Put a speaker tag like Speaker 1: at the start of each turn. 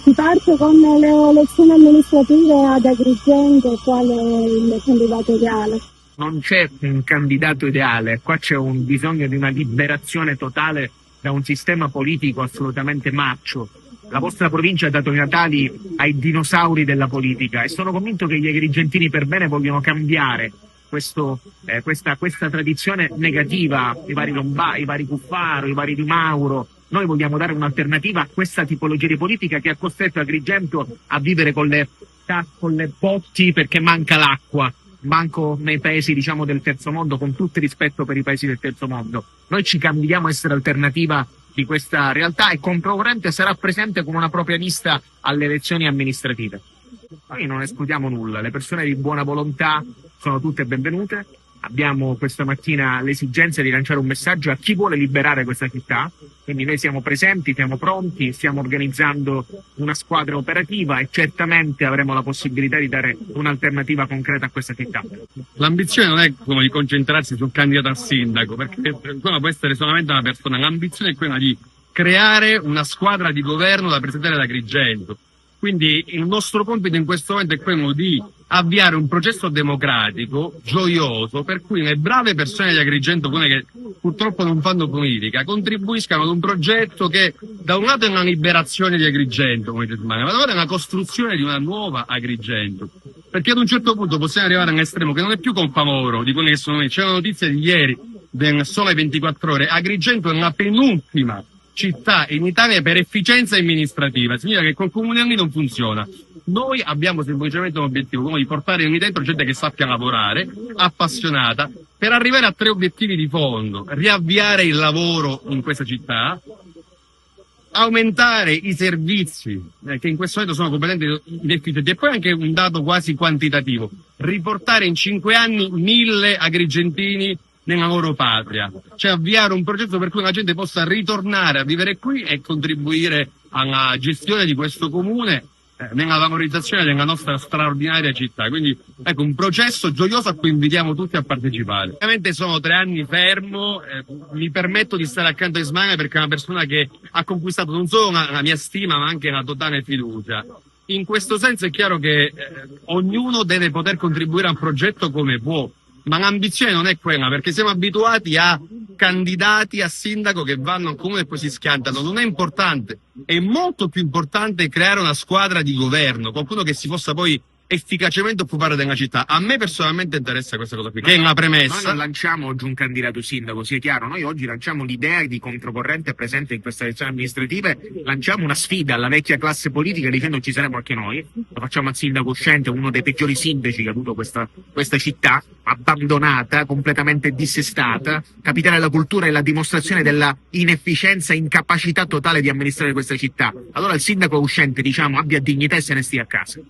Speaker 1: Si parte con le elezioni amministrative ad Agrigento, quale è il candidato ideale?
Speaker 2: Non c'è un candidato ideale, qua c'è un bisogno di una liberazione totale da un sistema politico assolutamente marcio. La vostra provincia ha dato i natali ai dinosauri della politica e sono convinto che gli agrigentini per bene vogliono cambiare questa tradizione negativa, i vari Lombardi, i vari Cuffaro, i vari Di Mauro. Noi vogliamo dare un'alternativa a questa tipologia di politica che ha costretto Agrigento a vivere con le botti perché manca l'acqua. Manco nei paesi, diciamo, del terzo mondo, con tutto il rispetto per i paesi del terzo mondo. Noi ci candidiamo a essere alternativa di questa realtà e controcorrente sarà presente con una propria lista alle elezioni amministrative. Noi non escludiamo nulla, le persone di buona volontà sono tutte benvenute. Abbiamo questa mattina l'esigenza di lanciare un messaggio a chi vuole liberare questa città, quindi noi siamo presenti, siamo pronti, stiamo organizzando una squadra operativa e certamente avremo la possibilità di dare un'alternativa concreta a questa città.
Speaker 3: L'ambizione non è quella di concentrarsi sul candidato a sindaco, perché quella può essere solamente una persona, l'ambizione è quella di creare una squadra di governo da presentare ad Agrigento. Quindi il nostro compito in questo momento è quello di avviare un processo democratico gioioso per cui le brave persone di Agrigento, quelle che purtroppo non fanno politica, contribuiscano ad un progetto che da un lato è una liberazione di Agrigento, come dice, ma dall'altro è una costruzione di una nuova Agrigento. Perché ad un certo punto possiamo arrivare all'estremo che non è più colpa loro, di quelli che sono lì. C'è una notizia di ieri, del Sole 24 Ore, Agrigento è la penultima città in Italia per efficienza amministrativa, significa che col comune lì non funziona. Noi abbiamo semplicemente un obiettivo, quello di portare in dentro gente che sappia lavorare, appassionata, per arrivare a 3 obiettivi di fondo: riavviare il lavoro in questa città, aumentare i servizi che in questo momento sono completamente inefficienti, e poi anche un dato quasi quantitativo: riportare in 5 anni 1000 agrigentini nella loro patria, cioè avviare un progetto per cui la gente possa ritornare a vivere qui e contribuire alla gestione di questo comune nella valorizzazione della nostra straordinaria città. Quindi ecco, un processo gioioso a cui invitiamo tutti a partecipare. Ovviamente sono 3 anni fermo, mi permetto di stare accanto a Ismaele perché è una persona che ha conquistato non solo la mia stima ma anche la totale fiducia. In questo senso è chiaro che ognuno deve poter contribuire a un progetto come può, ma l'ambizione non è quella, perché siamo abituati a candidati a sindaco che vanno al comune e poi si schiantano. Non è importante, è molto più importante creare una squadra di governo, qualcuno che si possa poi efficacemente occupare della città. A me personalmente interessa questa cosa qui, che è una premessa.
Speaker 2: Noi non lanciamo oggi un candidato sindaco, sia chiaro, noi oggi lanciamo l'idea di controcorrente presente in queste elezioni amministrative, lanciamo una sfida alla vecchia classe politica dicendo ci saremo anche noi, lo facciamo al sindaco uscente, uno dei peggiori sindaci che ha avuto questa città, abbandonata, completamente dissestata. Capitale della cultura è la dimostrazione della inefficienza, incapacità totale di amministrare questa città. Allora il sindaco uscente, diciamo, abbia dignità e se ne stia a casa.